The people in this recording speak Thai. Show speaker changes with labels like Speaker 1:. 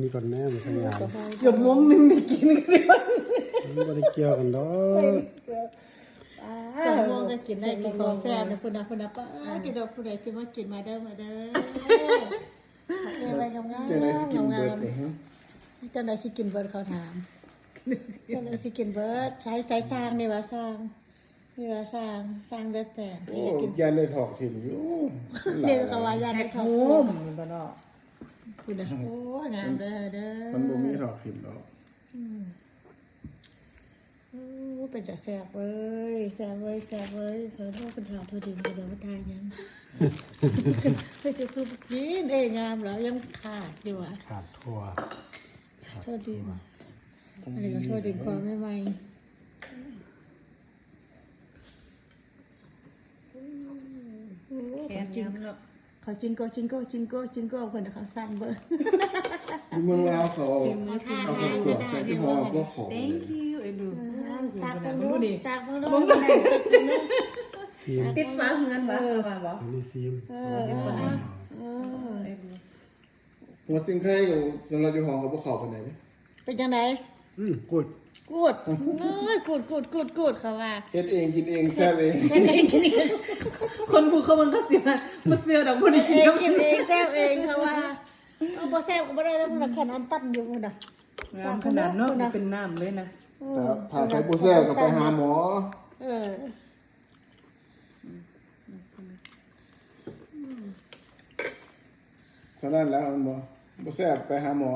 Speaker 1: นี่ก่อนแม่มันขยัน
Speaker 2: หยดมุ้งนึงได้กินกันเดียว
Speaker 1: มันไม่ได้เกี่ยวกันดอก
Speaker 3: สองโมงก็กินได้กินของแซ่บนะพุ่นนะป้าจิตดอกผู้ใดจะมากินมาเด้ออะไรงามๆ
Speaker 4: จะได้สกินเบิร์ดเลยฮะ
Speaker 3: จังได๋สิกินเบิดเขาถามจังได๋สิกินเบิดใช้สร้างนี่ว่าสร้างนี่ว่าสร้างเลือดแปลง
Speaker 4: โอ้ยันเลยถอกถิ่นอยู่
Speaker 3: เดี๋ยวเขาว่าย่าน
Speaker 2: แฮ
Speaker 3: ให้
Speaker 2: ก
Speaker 3: ทอ
Speaker 2: มุ้
Speaker 3: ด
Speaker 2: มมันบ่เนาะ
Speaker 3: พุ่นน่ะโอ้งามเด้อ
Speaker 4: มันบ่มีถอกถิ่นหรอก
Speaker 3: โอ้เป็นจะแซ่บเว้ยเพิ่นว่าเป็นถอดโทษดีเดี๋ยวมาทายยังเฮ้ยจะคือกินเอ้งามแล้วยังขาดอยู่อ่ะ
Speaker 1: ขาดทั่ว
Speaker 3: โทษดีอันนี้ก็โทษดีความไม่ไหวเขาจิงโก้เพิ่นเขาสั่นเบิ่ง
Speaker 4: อยู่เมืองลาวเขาเอาไปตรวจใส่ที่หอก็ขอ
Speaker 2: thank you ไอ้ดู
Speaker 3: ตากเพิ่นดูตากเพิ่นดู
Speaker 1: ซีม
Speaker 2: ติดฟ้าเงินบ่ว่าบ่
Speaker 1: อันนี้ซีม
Speaker 4: หัวซิงไข่กับสำหรับอยู่หอเขาบ่เข้าปานใดเด้
Speaker 3: เป็นจังได๋
Speaker 1: กูด
Speaker 3: กูดเอ้ยกูดเขาว่า
Speaker 4: เฮ็ดเองกินเองแซ่บเอง
Speaker 2: คนผู้เขามันก็เสียบ่เสียดอกบ่ได้
Speaker 3: เอ
Speaker 2: กิน
Speaker 3: งกินเองแซ่บเองเขาว่าเอาบ่แซ่บก็บ่ได้แล้วมันแค่นั้นตันอยู่พุ่นน่ะ
Speaker 2: งามขนาดเนาะเป็นน้ำเลยนะ
Speaker 4: แต่ถ้าใครบ่แซ่บก็ไปหาหมอ
Speaker 3: เออ
Speaker 4: เท่านั้นแล้วมันบ่แซ่บไปหาหมอ